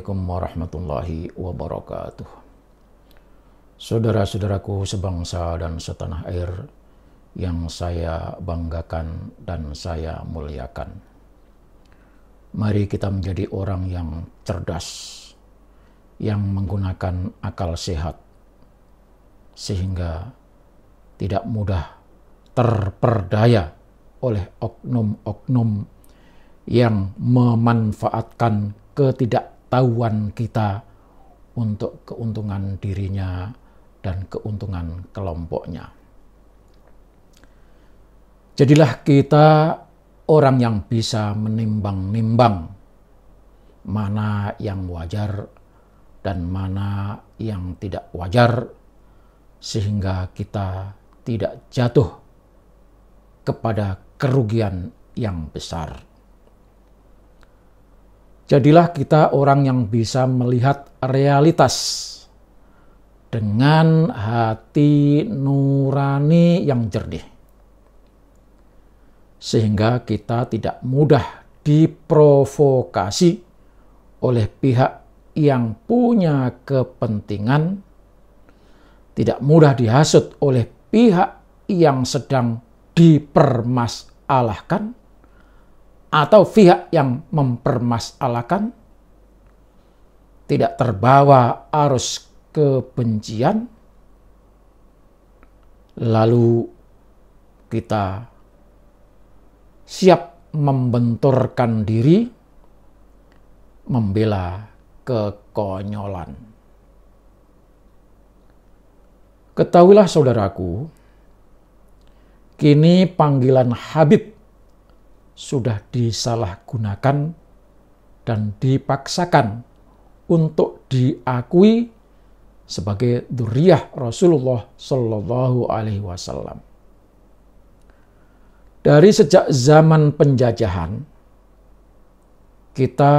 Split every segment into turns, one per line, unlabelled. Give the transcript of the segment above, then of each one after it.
Assalamualaikum warahmatullahi wabarakatuh. Saudara-saudaraku sebangsa dan setanah air yang saya banggakan dan saya muliakan. Mari kita menjadi orang yang cerdas, yang menggunakan akal sehat, sehingga tidak mudah terperdaya oleh oknum-oknum yang memanfaatkan ketidaktahuan kita untuk keuntungan dirinya dan keuntungan kelompoknya. Jadilah kita orang yang bisa menimbang-nimbang mana yang wajar dan mana yang tidak wajar, sehingga kita tidak jatuh kepada kerugian yang besar. Jadilah kita orang yang bisa melihat realitas dengan hati nurani yang jernih, sehingga kita tidak mudah diprovokasi oleh pihak yang punya kepentingan, tidak mudah dihasut oleh pihak yang sedang dipermasalahkan atau pihak yang mempermasalahkan, tidak terbawa arus kebencian, lalu kita siap membenturkan diri, membela kekonyolan. Ketahuilah saudaraku, kini panggilan Habib sudah disalahgunakan dan dipaksakan untuk diakui sebagai dzurriyyah Rasulullah Shallallahu Alaihi Wasallam. Dari sejak zaman penjajahan, kita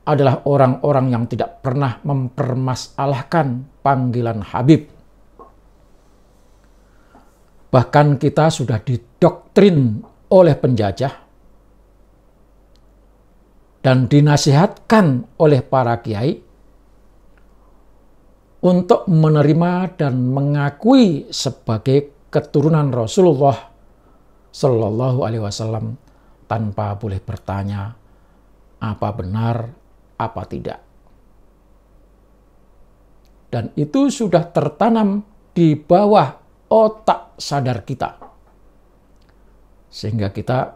adalah orang-orang yang tidak pernah mempermasalahkan panggilan Habib. Bahkan kita sudah didoktrin oleh penjajah dan dinasihatkan oleh para kiai untuk menerima dan mengakui sebagai keturunan Rasulullah Shallallahu Alaihi Wasallam tanpa boleh bertanya apa benar, apa tidak. Dan itu sudah tertanam di bawah otak sadar kita, sehingga kita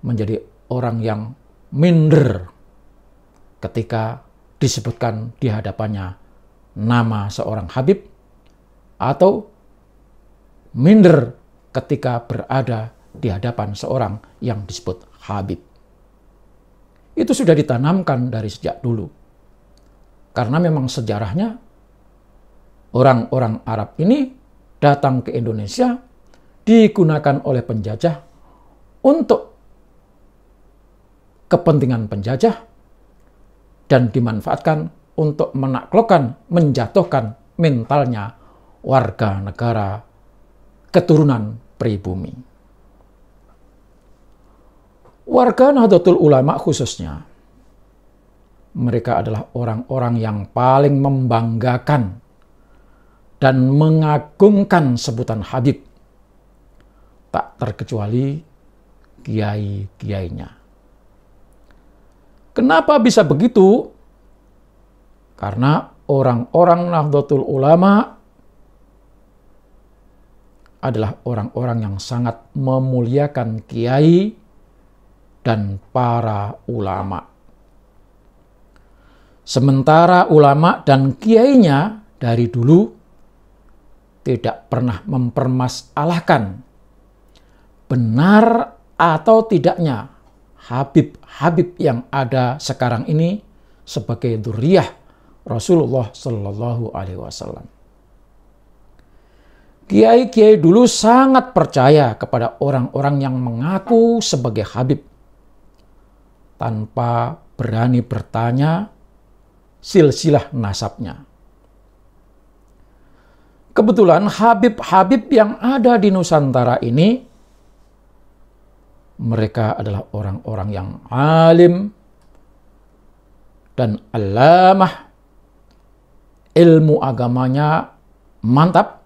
menjadi orang yang minder ketika disebutkan di hadapannya nama seorang Habib, atau minder ketika berada di hadapan seorang yang disebut Habib. Itu sudah ditanamkan dari sejak dulu, karena memang sejarahnya orang-orang Arab ini datang ke Indonesia digunakan oleh penjajah untuk kepentingan penjajah dan dimanfaatkan untuk menaklukkan, menjatuhkan mentalnya warga negara keturunan pribumi. Warga Nahdlatul Ulama khususnya, mereka adalah orang-orang yang paling membanggakan dan mengagungkan sebutan Habib, tak terkecuali kiai-kiainya. Kenapa bisa begitu? Karena orang-orang Nahdlatul Ulama adalah orang-orang yang sangat memuliakan kiai dan para ulama. Sementara ulama dan kiainya dari dulu tidak pernah mempermasalahkan benar atau tidaknya Habib-Habib yang ada sekarang ini sebagai dzurriyyah Rasulullah Shallallahu Alaihi Wasallam. Kiai-kiai dulu sangat percaya kepada orang-orang yang mengaku sebagai Habib tanpa berani bertanya silsilah nasabnya. Kebetulan Habib-Habib yang ada di Nusantara ini, mereka adalah orang-orang yang alim dan alamah, ilmu agamanya mantap,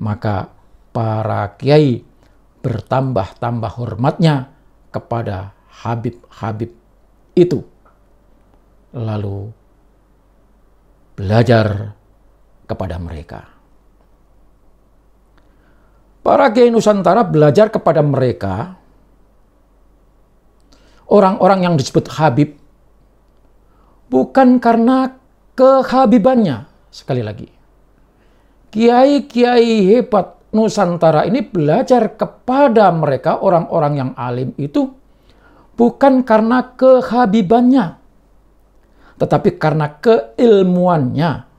maka para kiai bertambah-tambah hormatnya kepada habib-habib itu. Lalu belajar kepada mereka. Para kiai Nusantara belajar kepada mereka, orang-orang yang disebut habib, bukan karena kehabibannya. Sekali lagi, kiai-kiai hebat Nusantara ini belajar kepada mereka, orang-orang yang alim itu, bukan karena kehabibannya, tetapi karena keilmuannya.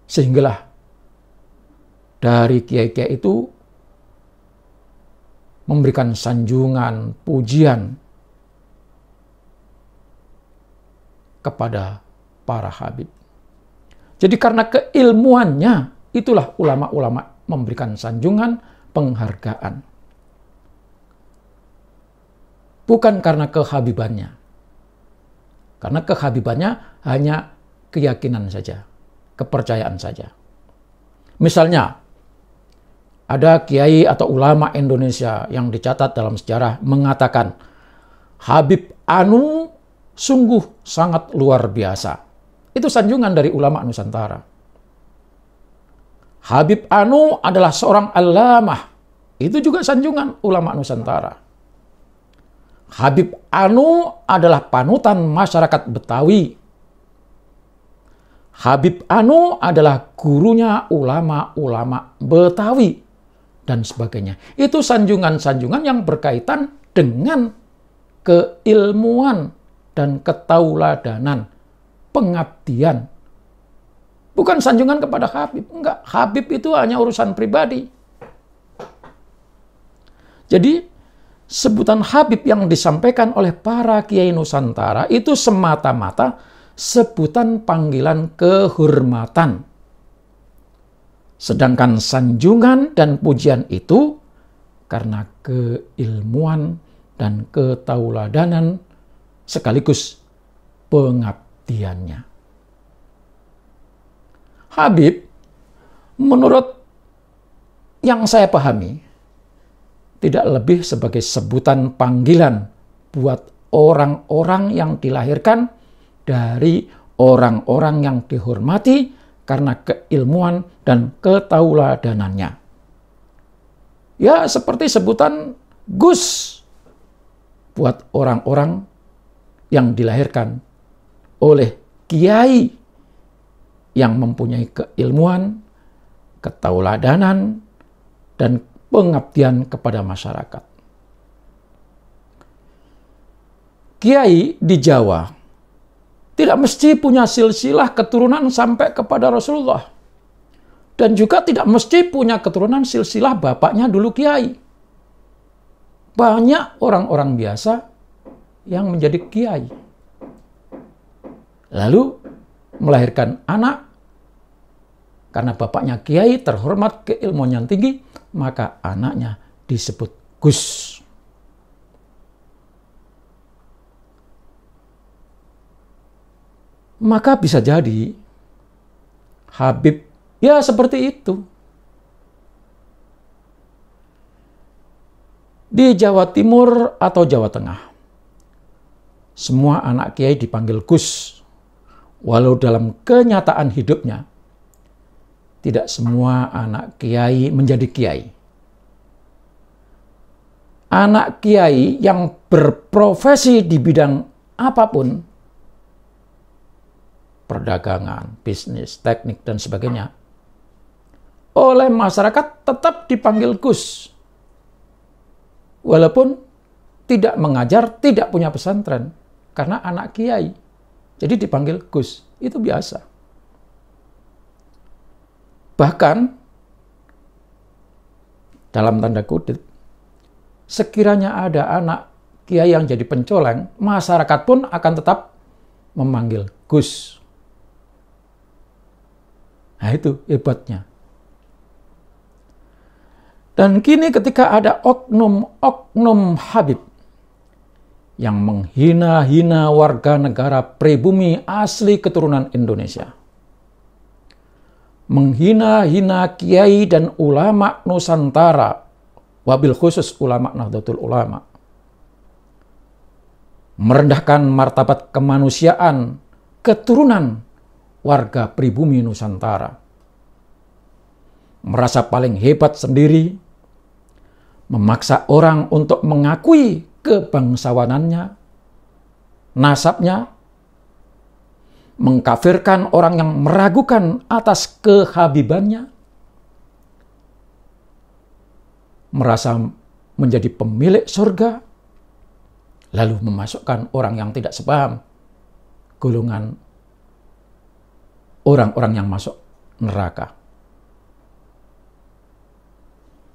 Sehinggalah dari kiai-kiai itu memberikan sanjungan, pujian kepada para habib. Jadi karena keilmuannya, itulah ulama-ulama memberikan sanjungan, penghargaan. Bukan karena kehabibannya. Karena kehabibannya hanya keyakinan saja, kepercayaan saja. Misalnya, ada kiai atau ulama Indonesia yang dicatat dalam sejarah mengatakan, Habib Anu sungguh sangat luar biasa. Itu sanjungan dari ulama Nusantara. Habib Anu adalah seorang alamah. Itu juga sanjungan ulama Nusantara. Habib Anu adalah panutan masyarakat Betawi. Habib Anu adalah gurunya ulama-ulama Betawi. Dan sebagainya. Itu sanjungan-sanjungan yang berkaitan dengan keilmuan dan ketauladanan, pengabdian. Bukan sanjungan kepada Habib. Enggak, Habib itu hanya urusan pribadi. Jadi, sebutan Habib yang disampaikan oleh para kiai Nusantara itu semata-mata sebutan panggilan kehormatan. Sedangkan sanjungan dan pujian itu karena keilmuan dan ketauladanan sekaligus pengabdiannya. Habib, menurut yang saya pahami, tidak lebih sebagai sebutan panggilan buat orang-orang yang dilahirkan dari orang-orang yang dihormati karena keilmuan dan ketauladanannya. Ya, seperti sebutan Gus buat orang-orang yang dilahirkan oleh kiai yang mempunyai keilmuan, ketauladanan, dan pengabdian kepada masyarakat. Kiai di Jawa tidak mesti punya silsilah keturunan sampai kepada Rasulullah. Dan juga tidak mesti punya keturunan silsilah bapaknya dulu kiai. Banyak orang-orang biasa yang menjadi kiai. Lalu melahirkan anak, karena bapaknya kiai terhormat, keilmuannya tinggi, maka anaknya disebut Gus. Maka bisa jadi Habib ya seperti itu. Di Jawa Timur atau Jawa Tengah, semua anak kiai dipanggil Gus. Walau dalam kenyataan hidupnya, tidak semua anak kiai menjadi kiai. Anak kiai yang berprofesi di bidang apapun, perdagangan, bisnis, teknik, dan sebagainya, oleh masyarakat tetap dipanggil Gus. Walaupun tidak mengajar, tidak punya pesantren, karena anak kiai. Jadi dipanggil Gus, itu biasa. Bahkan, dalam tanda kutip, sekiranya ada anak kiai yang jadi pencoleng, masyarakat pun akan tetap memanggil Gus. Nah, itu hebatnya. Dan kini ketika ada oknum-oknum Habib yang menghina-hina warga negara pribumi asli keturunan Indonesia, menghina-hina kiai dan ulama Nusantara, wabil khusus ulama Nahdlatul Ulama, merendahkan martabat kemanusiaan keturunan warga pribumi Nusantara, merasa paling hebat sendiri, memaksa orang untuk mengakui kebangsawanannya, nasabnya, mengkafirkan orang yang meragukan atas kehabibannya, merasa menjadi pemilik surga, lalu memasukkan orang yang tidak sepaham golongan orang-orang yang masuk neraka.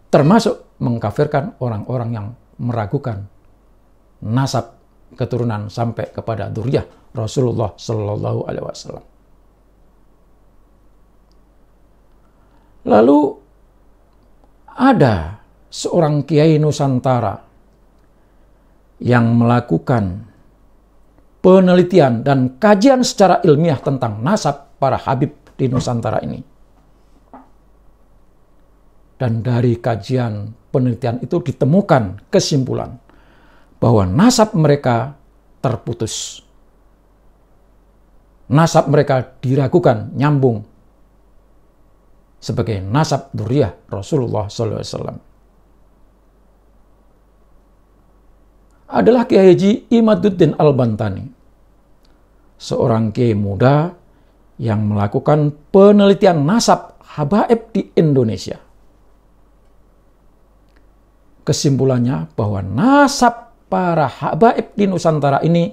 Termasuk mengkafirkan orang-orang yang meragukan nasab keturunan sampai kepada dzurriyyah Rasulullah Sallallahu Alaihi Wasallam. Lalu ada seorang kiai Nusantara yang melakukan penelitian dan kajian secara ilmiah tentang nasab para habib di Nusantara ini. Dan dari kajian penelitian itu ditemukan kesimpulan bahwa nasab mereka terputus. Nasab mereka diragukan nyambung sebagai nasab dzurriyyah Rasulullah SAW. Adalah Kiai Haji Imaduddin Al-Bantani, seorang kiai muda yang melakukan penelitian nasab habaib di Indonesia. Kesimpulannya bahwa nasab para habaib di Nusantara ini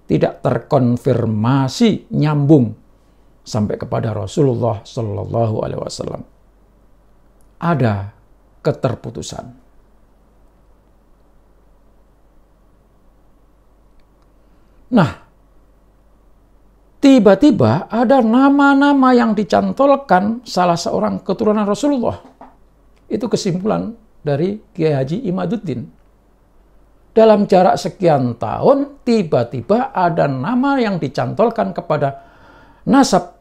tidak terkonfirmasi nyambung sampai kepada Rasulullah Sallallahu Alaihi Wasallam. Ada keterputusan. Nah, tiba-tiba ada nama-nama yang dicantolkan salah seorang keturunan Rasulullah. Itu kesimpulan dari Kiai Haji Imaduddin. Dalam jarak sekian tahun, tiba-tiba ada nama yang dicantolkan kepada nasab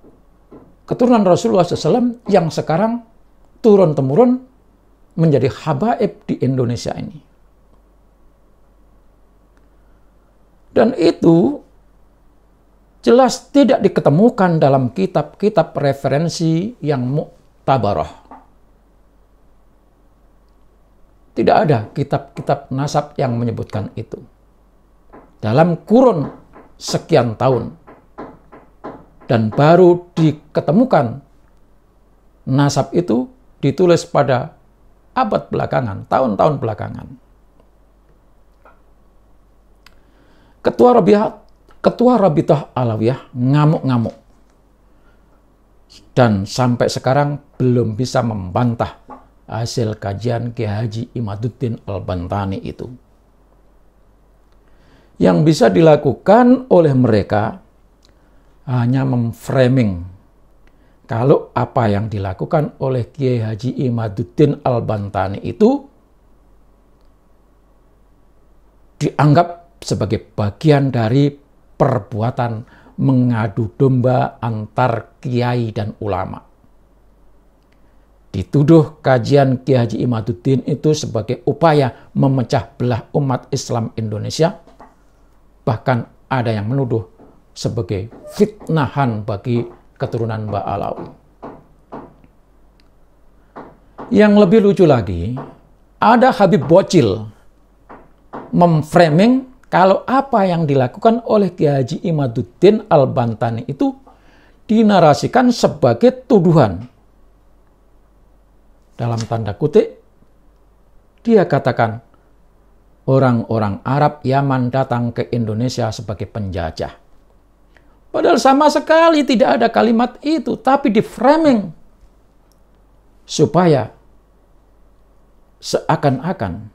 keturunan Rasulullah SAW yang sekarang turun-temurun menjadi habaib di Indonesia ini. Dan itu jelas tidak diketemukan dalam kitab-kitab referensi yang muktabarah. Tidak ada kitab-kitab nasab yang menyebutkan itu. Dalam kurun sekian tahun. Dan baru diketemukan nasab itu ditulis pada abad belakangan, tahun-tahun belakangan. Ketua Rabithah Alawiyah ngamuk-ngamuk. Dan sampai sekarang belum bisa membantah hasil kajian Kiai Haji Imaduddin Al-Bantani itu. Yang bisa dilakukan oleh mereka hanya memframing kalau apa yang dilakukan oleh Kiai Haji Imaduddin Al-Bantani itu dianggap sebagai bagian dari perbuatan mengadu domba antar kiai dan ulama. Dituduh kajian Kiai Haji Imaduddin itu sebagai upaya memecah belah umat Islam Indonesia. Bahkan ada yang menuduh sebagai fitnahan bagi keturunan Mbah Alawi. Yang lebih lucu lagi, ada Habib Bocil memframing kalau apa yang dilakukan oleh Kiai Haji Imaduddin Al-Bantani itu dinarasikan sebagai tuduhan. Dalam tanda kutip, dia katakan, orang-orang Arab Yaman datang ke Indonesia sebagai penjajah. Padahal sama sekali tidak ada kalimat itu, tapi di framing supaya seakan-akan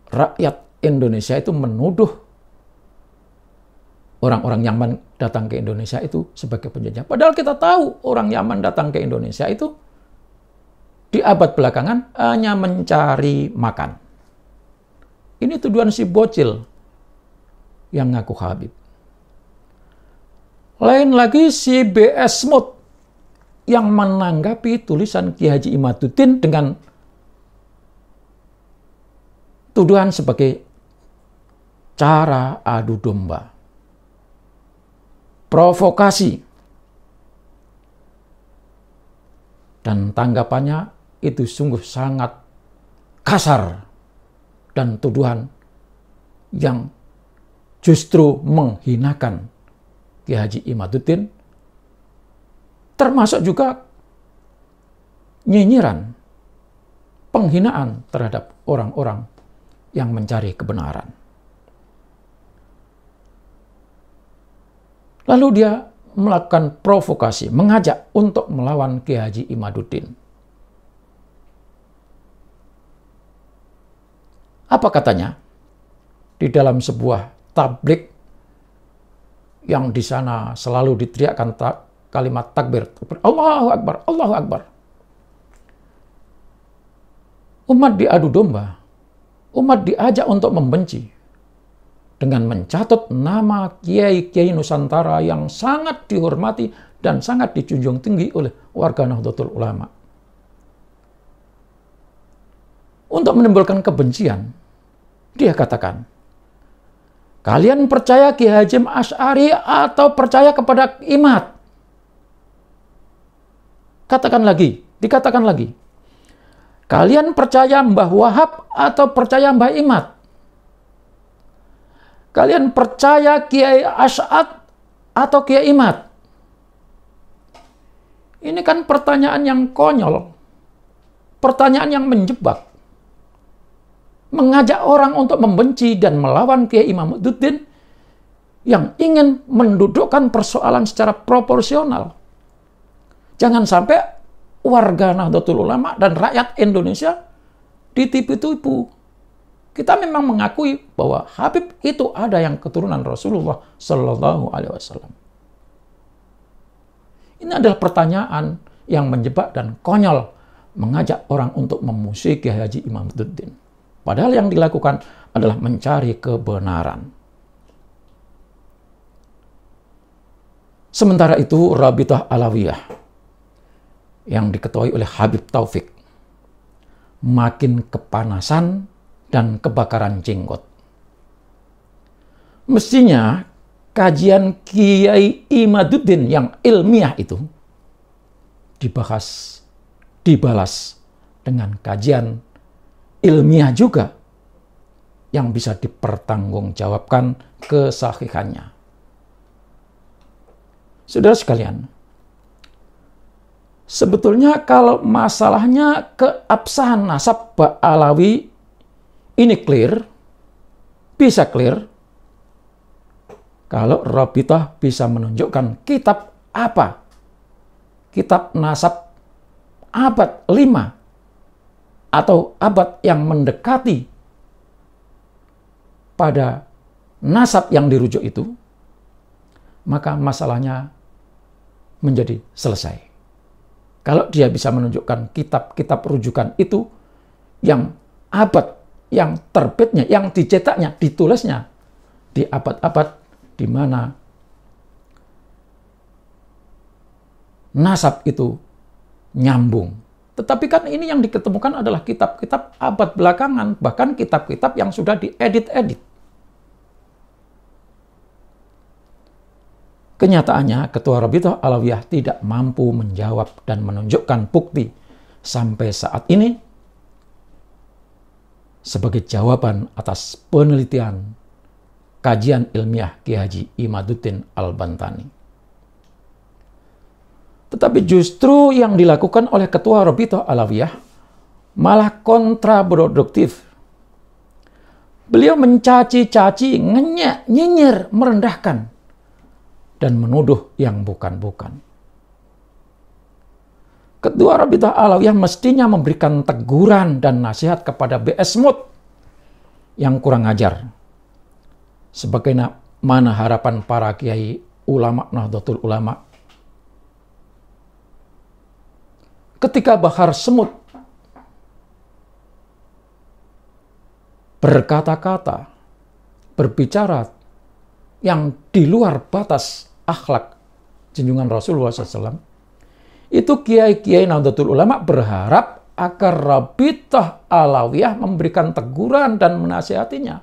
rakyat Indonesia itu menuduh orang-orang Yaman datang ke Indonesia itu sebagai penjajah. Padahal kita tahu orang Yaman datang ke Indonesia itu di abad belakangan hanya mencari makan. Ini tuduhan si bocil yang ngaku Habib. Lain lagi si B.S. Smooth yang menanggapi tulisan Ki Haji Imaduddin dengan tuduhan sebagai cara adu domba, provokasi. Dan tanggapannya itu sungguh sangat kasar dan tuduhan yang justru menghinakan Ki Haji Imaduddin, termasuk juga nyinyiran, penghinaan terhadap orang-orang yang mencari kebenaran. Lalu dia melakukan provokasi, mengajak untuk melawan Ki Haji Imaduddin. Apa katanya? Di dalam sebuah tablik yang di sana selalu diteriakkan kalimat takbir, Allahu Akbar, Allahu Akbar. Umat diadu domba, umat diajak untuk membenci dengan mencatut nama kiai-kiai Nusantara yang sangat dihormati dan sangat dijunjung tinggi oleh warga Nahdlatul Ulama. Untuk menimbulkan kebencian, dia katakan, kalian percaya Ki Hasyim Asy'ari atau percaya kepada Imad? Dikatakan lagi. Kalian percaya Mbah Wahab atau percaya Mbah Imad? Kalian percaya Kiai Asy'ad atau Kiai Imad? Ini kan pertanyaan yang konyol. Pertanyaan yang menjebak. Mengajak orang untuk membenci dan melawan Kiai Imaduddin yang ingin mendudukkan persoalan secara proporsional. Jangan sampai warga Nahdlatul Ulama dan rakyat Indonesia ditipu-tipu. Kita memang mengakui bahwa Habib itu ada yang keturunan Rasulullah Sallallahu Alaihi Wasallam. Ini adalah pertanyaan yang menjebak dan konyol, mengajak orang untuk memusuhi Kiai Haji Imaduddin. Padahal yang dilakukan adalah mencari kebenaran. Sementara itu, Rabithah Alawiyah yang diketuai oleh Habib Taufik makin kepanasan dan kebakaran jenggot. Mestinya kajian Kiai Imaduddin yang ilmiah itu dibalas dengan kajian ilmiah juga yang bisa dipertanggungjawabkan kesahihannya. Saudara sekalian, sebetulnya kalau masalahnya keabsahan nasab Alawi ini bisa clear, kalau Rabithah bisa menunjukkan kitab apa, kitab nasab abad 5 atau abad yang mendekati pada nasab yang dirujuk itu, maka masalahnya menjadi selesai. Kalau dia bisa menunjukkan kitab-kitab rujukan itu yang abad, yang terbitnya, yang dicetaknya, ditulisnya di abad-abad di mana nasab itu nyambung. Tetapi kan ini yang diketemukan adalah kitab-kitab abad belakangan, bahkan kitab-kitab yang sudah diedit-edit. Kenyataannya, Ketua Rabithah Alawiyah tidak mampu menjawab dan menunjukkan bukti sampai saat ini sebagai jawaban atas penelitian kajian ilmiah Ki Haji Imaduddin Al-Bantani. Tetapi justru yang dilakukan oleh Ketua Rabithah Alawiyah malah kontraproduktif. Beliau mencaci-caci, nyinyir, merendahkan, dan menuduh yang bukan-bukan. Ketua Rabithah Alawiyah mestinya memberikan teguran dan nasihat kepada B.S. Smooth yang kurang ajar. Sebagaimana harapan para kiai ulama Nahdlatul Ulama. Ketika Bahar Smooth berkata-kata, berbicara yang di luar batas akhlak junjungan Rasulullah SAW, itu kiai-kiai Nahdlatul Ulama berharap agar Rabithah Alawiyah memberikan teguran dan menasihatinya.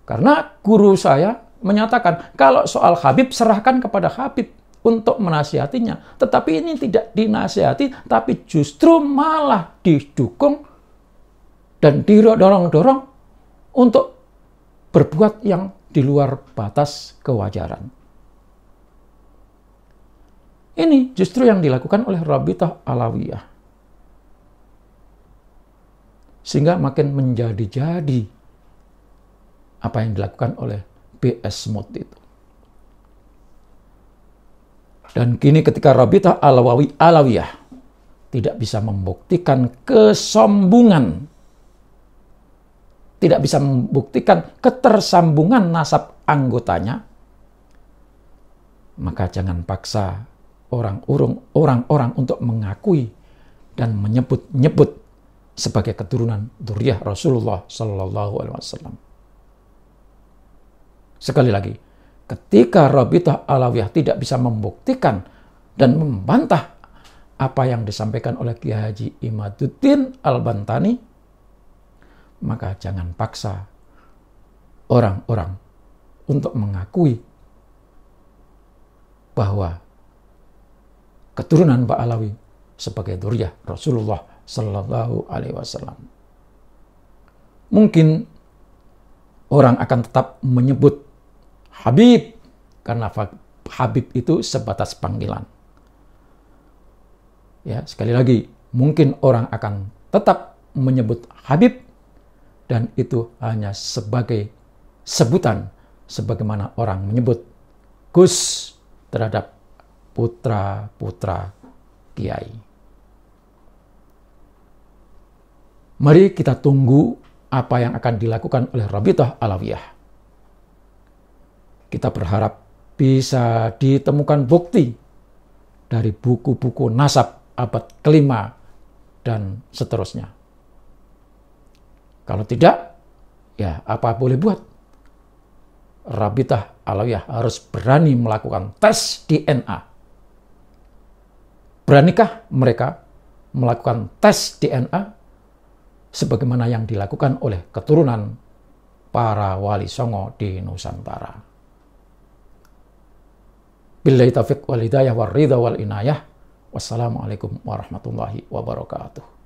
Karena guru saya menyatakan, kalau soal Habib serahkan kepada Habib untuk menasihatinya. Tetapi ini tidak dinasihati, tapi justru malah didukung dan didorong-dorong untuk berbuat yang di luar batas kewajaran. Ini justru yang dilakukan oleh Rabithah Alawiyah. Sehingga makin menjadi-jadi apa yang dilakukan oleh B.S. Smooth itu. Dan kini ketika Rabithah Alawiyah tidak bisa membuktikan kesombongan, tidak bisa membuktikan ketersambungan nasab anggotanya, maka jangan paksa orang-orang untuk mengakui dan menyebut-nyebut sebagai keturunan dzurriyyah Rasulullah Sallallahu Alaihi Wasallam. Sekali lagi, ketika Rabithah Alawiyah tidak bisa membuktikan dan membantah apa yang disampaikan oleh Kiai Haji Imaduddin Al-Bantani, maka jangan paksa orang-orang untuk mengakui bahwa keturunan Mbak Alawi sebagai dzurriyyah Rasulullah Sallallahu Alaihi Wasallam. Mungkin orang akan tetap menyebut Habib, karena Habib itu sebatas panggilan. Ya, sekali lagi, mungkin orang akan tetap menyebut Habib, dan itu hanya sebagai sebutan, sebagaimana orang menyebut Gus terhadap putra-putra kiai. Mari kita tunggu apa yang akan dilakukan oleh Rabithah Alawiyah. Kita berharap bisa ditemukan bukti dari buku-buku nasab abad kelima dan seterusnya. Kalau tidak, ya apa boleh buat. Rabithah Alawiyah harus berani melakukan tes DNA. Beranikah mereka melakukan tes DNA sebagaimana yang dilakukan oleh keturunan para wali songo di Nusantara? Billahi taufiq wal hidayah wal ridha wal inayah. Wassalamualaikum warahmatullahi wabarakatuh.